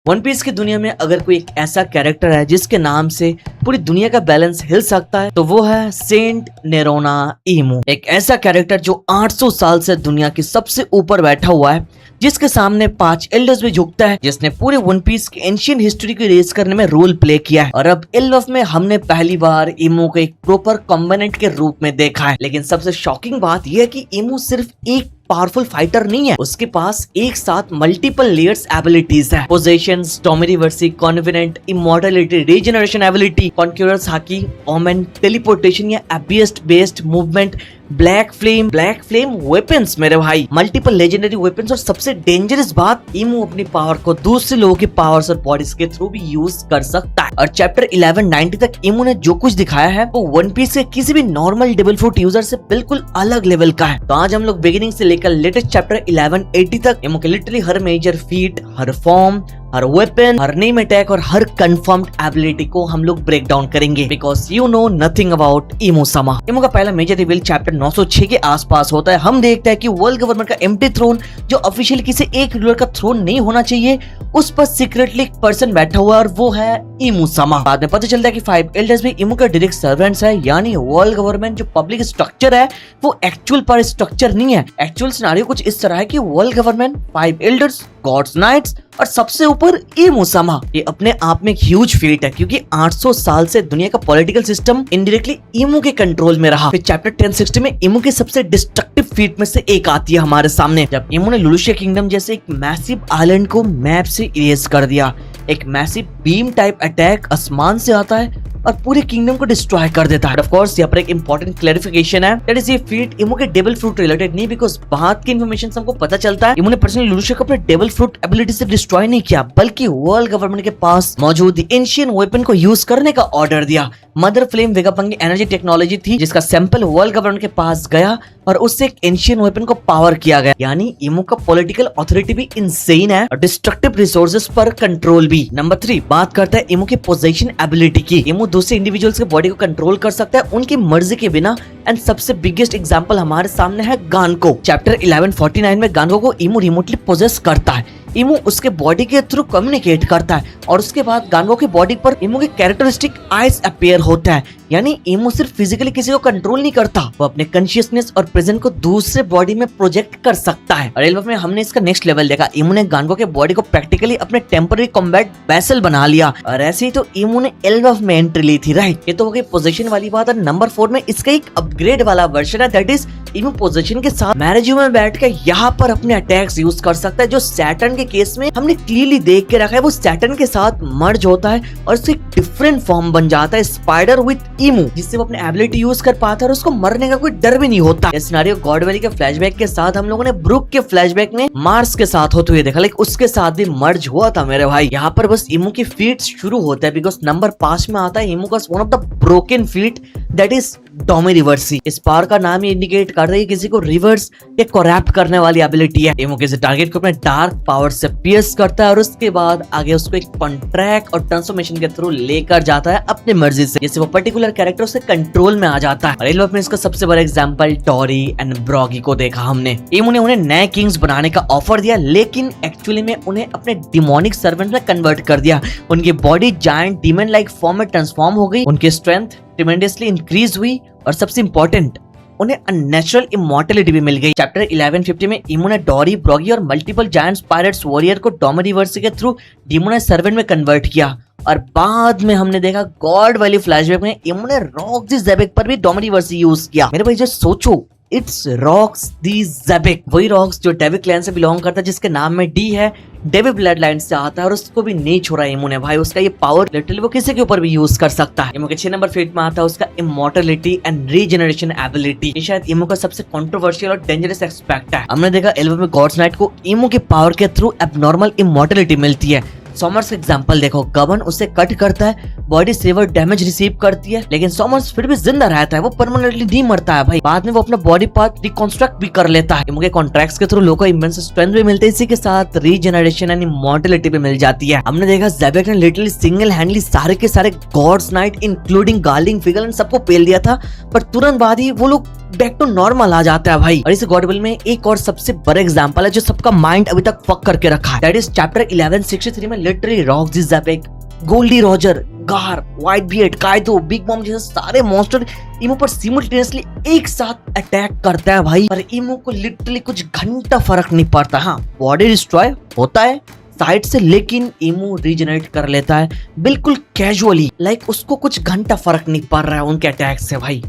One piece की दुनिया में अगर कोई एक ऐसा कैरेक्टर है जिसके नाम से पूरी दुनिया का बैलेंस हिल सकता है तो वो है सेंट नेरोना इमू। एक ऐसा कैरेक्टर जो 800 साल से दुनिया की सबसे ऊपर बैठा हुआ है, जिसके सामने 5 एल्डर्स भी झुकता है, जिसने पूरे वन पीस की एंशिएंट हिस्ट्री को रेज करने में रोल प्ले किया है। और अब एल्वफ में हमने पहली बार इमू को एक प्रॉपर कॉम्बिनेंट के रूप में देखा है। लेकिन सबसे शॉकिंग बात यह है कि इमू सिर्फ एक पावरफुल फाइटर नहीं है, उसके पास एक साथ मल्टीपल लेयर्स एबिलिटीज है। पोजेशंस, डोमिनिवर्सी, confident, immortality, regeneration ability, conquerors हाकी, ओमेन, टेलीपोर्टेशन या एबियस्ट based movement, black flame weapons मेरे भाई, मल्टीपल लेजेंडरी वेपन्स और सबसे डेंजरस बात, इमू अपनी पावर को दूसरे लोगों की पावर्स और बॉडीज के थ्रू भी यूज कर सकता है। और चैप्टर 1190 तक इमू ने जो कुछ दिखाया है वो वन पीस के किसी भी नॉर्मल डेविल फ्रूट यूजर से बिल्कुल अलग लेवल का है। तो आज हम लोग बिगिनिंग से लेकर लेटेस्ट चैप्टर 1180 तक इमू के लिटरली हर मेजर फीट, हर फॉर्म, हर वेपन, हर नेम अटैक और हर कंफर्म्ड एबिलिटी को हम लोग ब्रेक डाउन करेंगे, because you know nothing about emu समा। इमू का पहला मेजर रिवील चैप्टर 906 के आसपास होता है। हम देखते हैं कि वर्ल्ड गवर्नमेंट का एम्प्टी थ्रोन, जो ऑफिशियल किसी एक रूलर का थ्रोन नहीं होना चाहिए, उस पर सीक्रेटली एक पर्सन बैठा हुआ है और वो है इमू समा। बाद में पता चलता है कि 5 एल्डर्स भी इमू का डायरेक्ट सर्वेंट्स है, यानी वर्ल्ड गवर्नमेंट जो पब्लिक स्ट्रक्चर है वो एक्चुअल पर स्ट्रक्चर नहीं है। एक्चुअल सिनेरियो कुछ इस तरह है कि world government, 5 elders, gods knights और सबसे ऊपर इमू समा। ये अपने आप में एक ह्यूज फीट है, क्योंकि 800 साल से दुनिया का पॉलिटिकल सिस्टम इनडायरेक्टली इमू के कंट्रोल में रहा। फिर चैप्टर 1060 में इमू के सबसे डिस्ट्रक्टिव फीट में से एक आती है हमारे सामने, जब इमू ने लुलुशिया किंगडम जैसे एक मैसिव आइलैंड को मैप से इरेज कर दिया। एक मैसिव बीम टाइप अटैक आसमान से आता है और पूरे किंगडम को डिस्ट्रॉय कर देता है। ऑफ कोर्स यहाँ पर एक इंपॉर्टेंट क्लैरिफिकेशन है, दैट इज ये फीट इमू के डेविल फ्रूट रिलेटेड नहीं, बिकॉज बाद की इन्फॉर्मेशन हमको पता चलता है इमू ने पर्सनली लुलुशिया को अपने डेविल फ्रूट एबिलिटी से डिस्ट्रॉय नहीं किया, बल्कि वर्ल्ड गवर्नमेंट के पास मौजूद एंशिएंट वेपन को यूज करने का ऑर्डर दिया। मदर फ्लेम वेगापंग एनर्जी टेक्नोलॉजी थी, जिसका सैंपल वर्ल्ड गवर्नमेंट के पास गया और उससे एक एंशिएंट वेपन को पावर किया गया। यानी इमू का पॉलिटिकल अथॉरिटी भी इनसेन है और डिस्ट्रक्टिव रिसोर्सेज पर कंट्रोल भी। नंबर 3 बात करता है इमू की पोजेशन एबिलिटी की। इमू दूसरे इंडिविजुअल्स के बॉडी को कंट्रोल कर सकता है उनकी मर्जी के बिना। एंड सबसे बिगेस्ट एग्जांपल हमारे सामने है गानको। चैप्टर 1149 में गानको को इमू रिमोटली पोजेस करता है। इमू उसके बॉडी के थ्रू कम्युनिकेट करता है और उसके बाद गानको की बॉडी पर इमू के कैरेक्टरिस्टिक आइज अपीयर होता है। यानी इमू सिर्फ फिजिकली किसी को कंट्रोल नहीं करता, वो अपने कॉन्शियसनेस और प्रेजेंट को दूसरे बॉडी में प्रोजेक्ट कर सकता है। और एल्बम में हमने इसका नेक्स्ट लेवल देखा। इमू ने गानको के बॉडी को प्रैक्टिकली अपने टेम्पररी कॉम्बैट वेसल बना लिया। और ऐसे ही तो इमू ने एल्बम में एंट्री ली थी, राइट। ये तो हो गई पोजीशन वाली बात। और नंबर 4 में इसका एक अपग्रेड वाला वर्जन है, दैट इज इमू पोजीशन के साथ मैरिज में बैठ के यहाँ पर अपने अटैक्स यूज कर सकता है, जो सैटर्न के केस में हमने क्लियरली देख के रखा है। वो सैटर्न के साथ मर्ज होता है और उससे एक डिफरेंट फॉर्म बन जाता है, स्पाइडर विद इमू, जिससे वो अपने एबिलिटी यूज कर पाता है और उसको मरने का कोई डर भी नहीं होता। इस सिनेरियो गॉड वैली के फ्लैशबैक के साथ हम लोगों ने ब्रुक के फ्लैशबैक में मार्स के साथ होते हुए देखा, लाइक उसके साथ भी मर्ज हुआ था मेरे भाई। यहाँ पर बस इमू की फीट शुरू होता है, बिकॉज नंबर 5 में आता है इमू का one of the broken feat, that is डोमिनिवर्सी। इस पावर का नाम ही इंडिकेट कर रही है किसी को रिवर्स या करप्ट करने वाली एबिलिटी है। इमू किसी टारगेट को अपने डार्क पावर से पियर्स करता है और उसके बाद आगे उसको एक कॉन्ट्रैक्ट और ट्रांसफॉर्मेशन के थ्रू लेकर जाता है अपनी मर्जी से, जिससे वो पर्टिकुलर कैरेक्टर से कंट्रोल में आ जाता है। और एल्बम में इसका सबसे बड़ा एग्जांपल टॉरी एंड ब्रॉगी को देखा हमने। इमू ने उन्हें नए किंग्स बनाने का ऑफर दिया, लेकिन एक्चुअली में उन्हें अपने डिमोनिक सर्वेंट में कन्वर्ट कर दिया। उनकी body giant demon like form में ट्रांसफॉर्म हो गई, उनकी स्ट्रेंथ ट्रेमेंडसली इंक्रीज हुई और सबसे इंपॉर्टेंट उन्हें अननेचुरल इमॉर्टलिटी भी मिल गई। चैप्टर 1150 में इमू ने डॉरी, ब्रॉगी और मल्टीपल जायंट्स, पायरेट्स, वॉरियर को डोमिनिवर्सी के थ्रू डिमोनाइज सर्वेंट में कन्वर्ट किया। और बाद में हमने देखा गॉड वैली फ्लैशबैक में इमू ने रॉक्स दी ज़ेबेक पर भी डोमिनिवर्सी यूज किया। मेरे भाई जो सोचो, इट्स रॉक्स दी ज़ेबेक, वही रॉक्स जो डेविड क्लैन से बिलोंग करता है, जिसके नाम में डी है, डेविड ब्लड लाइन से आता है और उसको भी नहीं छोड़ा इमू ने भाई। उसका ये पावर लिटरली वो किसी के ऊपर भी यूज कर सकता है। इमू के 6 नंबर फीट में आता है उसका इमॉर्टलिटी एंड रीजनरेशन एबिलिटी। ये शायद इमू का सबसे कंट्रोवर्शियल और डेंजरस एस्पेक्ट है। हमने देखा एल्बम में गॉड्स नाइट को इमू के पावर के थ्रू एबनॉर्मल इमॉर्टलिटी मिलती है। सॉमर्स का एग्जांपल देखो, गबन उसे कट करता है, बॉडी सेवर डैमेज रिसीव करती है, लेकिन समर्स फिर भी जिंदा रहता है, वो परमानेंटली नहीं मरता है भाई। बाद में वो अपना बॉडी पार्ट रिकंस्ट्रक्ट भी कर लेता है। इमो के कॉन्ट्रैक्ट्स के थ्रू लोगों को इमेंस स्ट्रेंथ भी मिलते हैं, इसी के साथ रीजनरेशन एंड इमॉर्टलिटी भी मिल जाती है। हमने देखा ज़ेबेक ने लिटरली सिंगल हैंडली सारे के सारे गॉड्स नाइट इंक्लूडिंग गार्लिंग फिगल एंड सबको पेल दिया था, पर तुरंत बाद ही वो लोग बैक टू नॉर्मल आ जाता है भाई। और इस गॉड विल में एक और सबसे बड़ा एग्जांपल है जो सबका माइंड अभी तक फक करके रखा है, दैट इज चैप्टर 1163 में लिटरली रॉक्सी, ज़ेबेक, गोल्डी रोजर, गार, white beard, Kaido, Big mom जैसे सारे मॉन्स्टर इमो पर सिमुलटेनियसली एक साथ अटैक करता है भाई। पर इमो को लिटरली कुछ घंटा फर्क नहीं पड़ता। हाँ, बॉडी डिस्ट्रॉय होता है साइड से, लेकिन इमो रीजनरेट कर लेता है बिल्कुल कैजुअली, लाइक उसको कुछ घंटा फर्क नहीं पड़ रहा है उनके अटैक से भाई।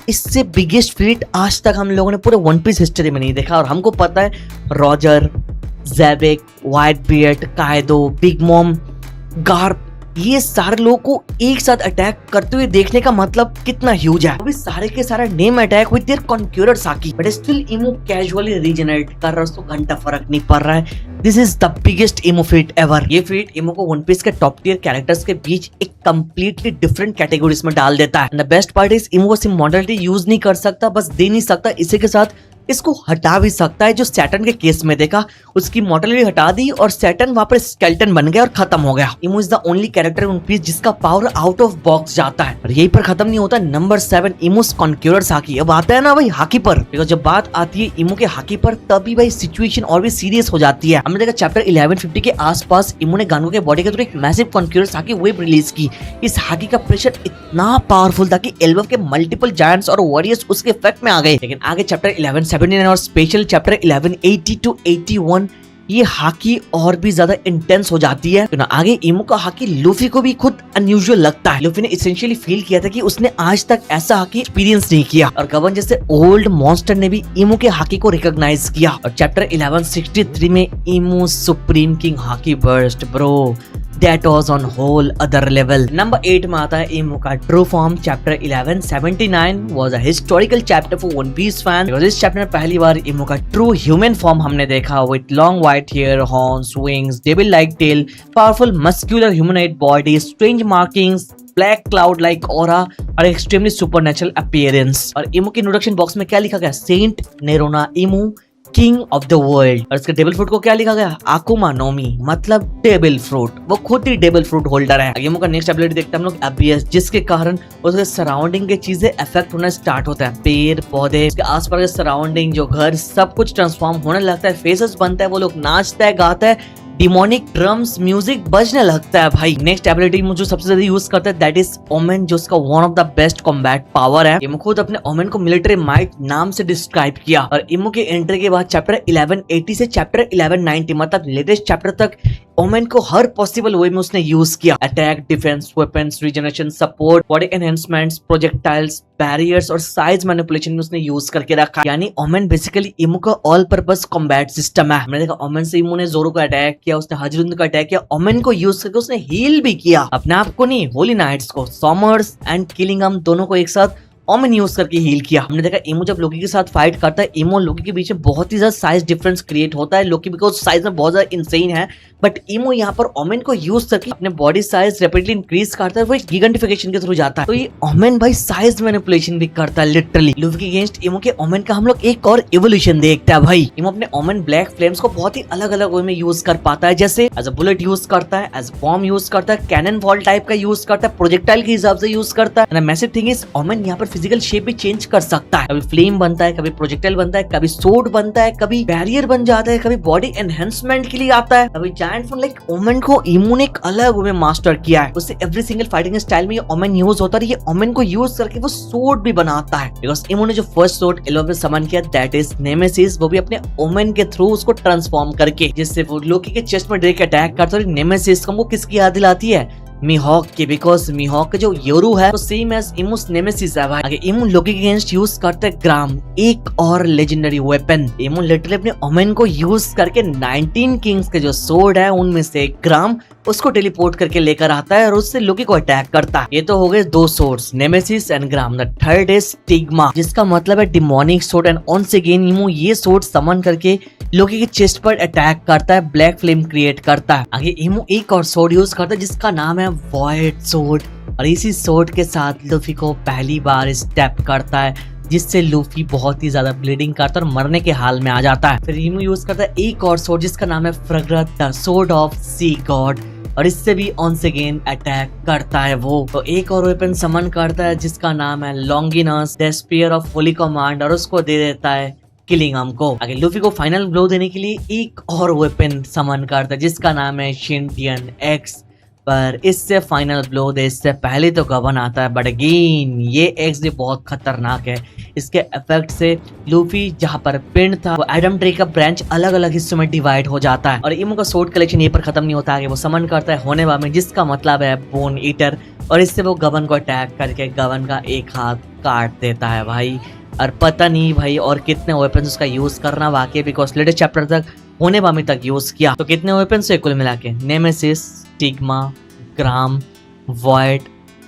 इससे बिगेस्ट फीट आज तक हम लोगों ने पूरे वन पीस हिस्ट्री में नहीं देखा। और हमको पता है Roger, Xebec, Whitebeard, Kaido, Big Mom, Garp, ये सारे लोगों को एक साथ अटैक करते हुए देखने का मतलब कितना ह्यूज है। अभी सारे के सारे name attack with their conqueror साकी, but still Imu casually regenerate कर रहा है, उसको घंटा फर्क नहीं पड़ रहा है। This is the biggest Imu feat ever. ये फीट इमो को वन पीस के टॉप टियर कैरेक्टर्स के बीच एक कंप्लीटली डिफरेंट कैटेगरीज में डाल देता है। द बेस्ट पार्ट इज इमो सिर्फ मॉडलिटी यूज नहीं कर सकता, बस दे नहीं सकता, इसी के साथ इसको हटा भी सकता है। जो सैटर्न के केस में देखा, उसकी मॉडलिटी हटा दी और सैटर्न वहां पर स्केलेटन बन गया और खत्म हो गया। Imu is the only character in One Piece जिसका पावर आउट ऑफ बॉक्स जाता है। और यही पर खत्म नहीं होता। नंबर 7 इमोस कॉन्क्यूरर साकी। अब आता है ना भाई हाकी पर, बिकॉज जब बात आती है इमो के हाकी पर, तभी भाई सिचुएशन और भी सीरियस हो जाती है। हमने देखा चैप्टर 1150 के आसपास इमो ने गांगो के बॉडी के थ्रू एक मैसिव कॉन्क्यूरर साकी वेव रिलीज की। इस हाकी का प्रेशर इतना पावरफुल था कि एल्बफ के मल्टीपल जायंट्स और वॉरियर्स उसके इफेक्ट में आ गए। लेकिन आगे चैप्टर 1179 और स्पेशल चैप्टर 1180 to 81 ये हाकी और भी ज्यादा इंटेंस हो जाती है। तो ना आगे इमो का हाकी लूफी को भी खुद अनयूजुअल लगता है। लूफी ने एसेंशियली फील किया था कि उसने आज तक ऐसा हाकी एक्सपीरियंस नहीं किया, और गवन जैसे ओल्ड मॉन्स्टर ने भी इमो के हाकी को रिकॉग्नाइज किया। और चैप्टर 1163 में इमो सुप्रीम किंग हाकी burst bro, that was on whole other level। Number 8 में आता है इमो का true form. Chapter 1179 was a historical chapter for One Piece fans because इस चैप्टर में पहली बार इमो का ट्रू ह्यूमन फॉर्म हमने देखा, with long white hair, horns, wings, devil-like tail, powerful muscular humanoid body, strange markings, black cloud like aura और extremely supernatural appearance. और Imu के introduction box में क्या लिखा गया? Saint Nerona Imu, king of the world. और इसके devil fruit को क्या लिखा गया? आकुमा नोमी, मतलब डेबल फ्रूट। वो खुद ही डेबल फ्रूट होल्डर है। इमो का नेक्स्ट एबिलिटी देखते हैं हम लोग, एबियस, जिसके कारण उसके सराउंडिंग के चीजें इफेक्ट होना स्टार्ट होता है। पेड़ पौधे, उसके आसपास के सराउंडिंग, जो घर, सब कुछ ट्रांसफॉर्म होने लगता है। फेसेस बनता है, वो लोग नाचता है, गाता है, डिमोनिक ड्रम्स म्यूजिक बजने लगता है भाई। नेक्स्ट एबिलिटी जो सबसे ज्यादा यूज करता है दैट इज ओमेन, जो उसका one of the best combat power है। इमो खुद अपने ओमेन को मिलिट्री माइट नाम से डिस्क्राइब किया। और इमो के एंट्री के बाद चैप्टर 1180 से चैप्टर 1190 मतलब लेटेस्ट चैप्टर तक ओमेन को हर पॉसिबल वे में उसने यूज किया। Attack, defence, weapons, regeneration, support, body enhancements, projectiles, barriers और साइज मैनिपुलेशन में उसने यूज करके रखा। यानी ओमेन बेसिकली इमो का ऑल पर्पस कॉम्बैट सिस्टम है। हमने देखा ओमेन से इमो ने जोरो को अटैक किया, उसने हजरुंद को अटैक किया, ओमेन को यूज करके उसने हील भी किया, अपने आप को नहीं, होली नाइट्स को, समर्स एंड किलिंगम दोनों को एक साथ ओमेन यूज करके हील किया। हमने देखा इमो जब लोकी के साथ फाइट करता है, इमो लोकी के बीच में बहुत ही ज्यादा साइज डिफरेंस क्रिएट होता है। लोकी बिकॉज साइज में बहुत ज्यादा इंसेन है, बट इमो यहाँ पर ओमेन को यूज करके अपने बॉडी साइज रैपिडली इंक्रीज करता है, वो गिगेंटिफिकेशन के थ्रू जाता है। तो ये ओमेन भाई साइज मैनिपुलेशन भी करता है लिटरली। लूफी के अगेंस्ट इमो के ओमेन का हम लोग एक और इवोल्यूशन देखते हैं भाई। इमो अपने ओमेन ब्लैक फ्लेम्स को बहुत ही अलग अलग वे में यूज कर पाता है, जैसे एज अ बुलेट यूज करता है, एज बॉम्ब यूज करता है, कैनन बॉल टाइप का यूज करता है, प्रोजेक्टाइल के हिसाब से यूज करता है। मैसिव थिंग इज ओमेन यहाँ पर फिजिकल शेप भी चेंज कर सकता है। कभी फ्लेम बनता है, कभी प्रोजेक्टाइल बनता है, कभी सोड बनता है, कभी बैरियर बन जाता है, कभी बॉडी एनहेंसमेंट के लिए आता है, कभी जायंट फॉर्म। लाइक ओमेन को इमो ने एक अलग वे में मास्टर किया है। उससे एवरी सिंगल फाइटिंग स्टाइल में ये ओमेन यूज होता है। ये ओमेन को यूज करके वो सोड भी बनाता है, बिकॉज इमो ने जो फर्स्ट सोड एल्बफ में समन किया दैट इज नेमेसिस, वो भी अपने ओमेन के थ्रू उसको ट्रांसफॉर्म करके, जिससे वो लोकी के चेस्ट में डायरेक्ट अटैक करता है। नेमेसिस को किसकी याद दिलाती है? मीहॉक के, बिकॉज मीहॉक का जो योरू है वो सेम एज इमोस नेमेसिस है भाई। आगे इमो लोकी के अगेंस्ट यूज करते हैं ग्राम, एक और लेजेंडरी वेपन। इमो लिटरली अपने ओमेन को यूज करके 19 किंग्स के जो सोर्ड है उनमें से ग्राम उसको टेलीपोर्ट करके लेकर आता है और उससे लोकी को अटैक करता है। ये तो हो गए दो swords, nemesis and gram. The third is stigma, जिसका मतलब है डिमोनिक सोर्ड। एंड ऑन से अगेन इमो ये सोर्ड समन करके लोकी के चेस्ट पर अटैक करता है, ब्लैक फ्लेम क्रिएट करता है। आगे इमो एक और सोर्ड यूज करता है जिसका नाम है वॉइड सोर्ड। और इसी सोर्ड के साथ लूफी को पहली बार स्टेप करता है, जिससे लूफी बहुत ही ज्यादा ब्लीडिंग करता है और मरने के हाल में आ जाता है। फिर इमू यूज करता है एक और सोर्ड जिसका नाम है Fragarach the sword of sea god, और इससे भी ऑन्स अगेन अटैक करता है वो। तो एक और वेपन समन करता है जिसका नाम है Longinus the spear of holy command, और उसको दे देता है किलिंगम को। आगे लूफी को फाइनल ब्लो देने के लिए एक और वेपन समन करता है जिसका नाम है शिंटियन एक्स, पर इससे फाइनल ब्लो दे इससे पहले तो गबन आता है, बट अगेन ये एक्स भी बहुत खतरनाक है। इसके इफेक्ट से लूफी जहाँ पर पिंड था वो एडम ट्री का ब्रांच अलग अलग हिस्सों में डिवाइड हो जाता है। और इमो का सोर्ड कलेक्शन ये पर खत्म नहीं होता है, वो समन करता है होनेबा में, जिसका मतलब है बोन ईटर, और इससे वो गबन को अटैक करके गबन का एक हाथ काट देता है भाई। और पता नहीं भाई और कितने वेपन्स उसका यूज करना बाकी है, बिकॉज लेटेस्ट चैप्टर तक होनेबामी तक यूज किया। तो कितने वेपन्स है कुल मिला के? Nemesis, stigma, gram, void,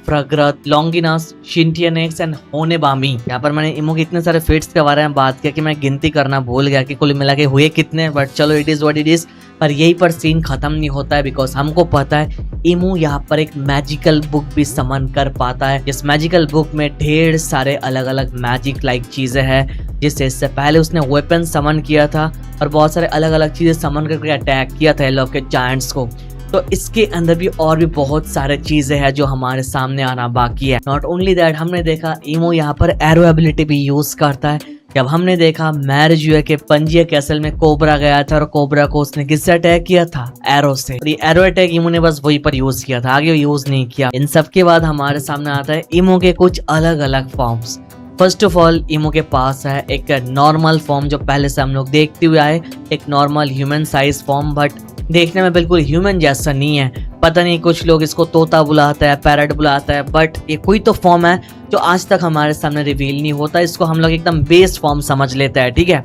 Fragarach, Longinus, शिंटियन एक्स एंड होनेबामी। यहाँ पर मैंने इमो के इतने सारे फेट्स के बारे में बात किया कि मैं गिनती करना भूल गया कि कुल मिला के हुए कितने, बट चलो it is what it is. पर यही पर सीन खत्म नहीं होता है, बिकॉज हमको पता है इमू यहाँ पर एक मैजिकल बुक भी समन कर पाता है। इस मैजिकल बुक में ढेर सारे अलग अलग मैजिक लाइक चीजें हैं, जिससे इससे पहले उसने वेपन समन किया था और बहुत सारे अलग अलग चीजें समन करके अटैक किया था लोग के जायंट्स को। तो इसके अंदर भी और भी बहुत सारे चीजें हैं जो हमारे सामने आना बाकी है। नॉट ओनली दैट, हमने देखा इमो यहाँ पर एरो एबिलिटी भी यूज करता है। जब हमने देखा मैरिज हुए के पंजिया कैसल में कोबरा गया था और कोबरा को उसने किससे अटैक किया था? एरो से। और ये एरो अटैक इमो ने बस वही पर यूज किया था, आगे यूज नहीं किया। इन सब के बाद हमारे सामने आता है इमो के कुछ अलग अलग फॉर्म्स। फर्स्ट ऑफ ऑल इमो के पास है एक नॉर्मल फॉर्म जो पहले से हम लोग देखते हुए आए, एक normal human size form, but देखने में बिल्कुल ह्यूमन जैसा नहीं है। पता नहीं कुछ लोग इसको तोता बुलाता है, पैरट बुलाता है, बट ये कोई तो फॉर्म है जो आज तक हमारे सामने रिवील नहीं होता। इसको हम लोग एकदम बेस फॉर्म समझ लेते हैं, ठीक है।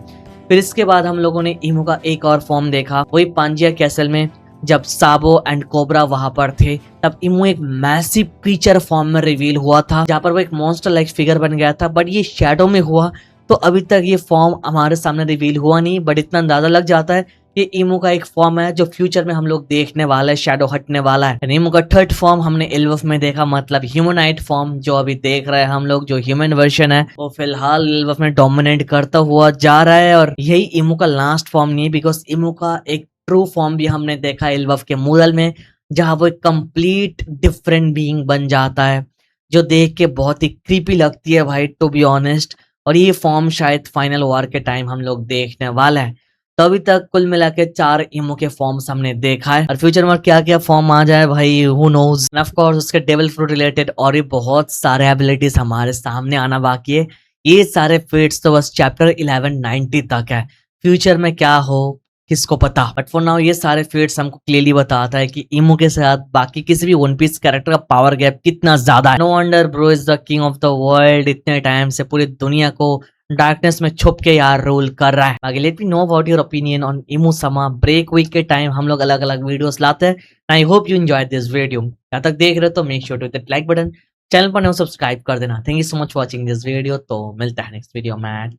फिर इसके बाद हम लोगों ने इमो का एक और फॉर्म देखा, वही पांजिया कैसल में जब साबो एंड कोबरा वहां पर थे, तब इमो एक मैसिव क्रीचर फॉर्म में रिवील हुआ था, जहाँ पर वो एक मॉन्स्टर लाइक फिगर बन गया था। बट ये शैडो में हुआ, तो अभी तक ये फॉर्म हमारे सामने रिवील हुआ नहीं, बट इतना अंदाजा लग जाता है ये इमो का एक फॉर्म है जो फ्यूचर में हम लोग देखने वाला है, शैडो हटने वाला है। इमो का थर्ड फॉर्म हमने इल्वफ में देखा, मतलब ह्यूमनाइट फॉर्म जो अभी देख रहे हैं हम लोग, जो ह्यूमन वर्जन है वो फिलहाल इल्वफ में डोमिनेट करता हुआ जा रहा है। और यही इमो का लास्ट फॉर्म नहीं है, बिकॉज इमो का एक ट्रू फॉर्म भी हमने देखा इल्वफ के मूरल में, जहाँ वो एक कंप्लीट डिफरेंट बीइंग बन जाता है, जो देख के बहुत ही क्रीपी लगती है भाई, टू बी ऑनेस्ट। और ये फॉर्म शायद फाइनल वॉर के टाइम हम लोग देखने वाला है। तो अभी तक कुल मिला के 4 इमो के फॉर्म्स हमने देखा है, और फ्यूचर में क्या क्या फॉर्म आ जाए भाई, हु नोज। ऑफ कोर्स उसके डेविल फ्रूट रिलेटेड और भी बहुत सारे एबिलिटीज हमारे सामने आना बाकी है। ये सारे फेट्स तो बस चैप्टर 1190 तक है, फ्यूचर में क्या हो किसको पता। बट फॉर नाउ ये सारे फेट्स हमको क्लियरली बताता है कि इमो के साथ बाकी किसी भी वन पीस कैरेक्टर का पावर गैप कितना ज्यादा है। No wonder bro is the king of the world, इतने टाइम से पूरी दुनिया को डार्कनेस में छुप के यार रूल कर रहा है। आगे let me know about your opinion on Imu समा। ब्रेक वीक के टाइम हम लोग अलग अलग वीडियोस लाते हैं। I hope you enjoy this video. यहाँ तक देख रहे हो तो make sure to hit like button, channel पर सब्सक्राइब कर देना। Thank you so much watching this video. तो मिलता है नेक्स्ट वीडियो में।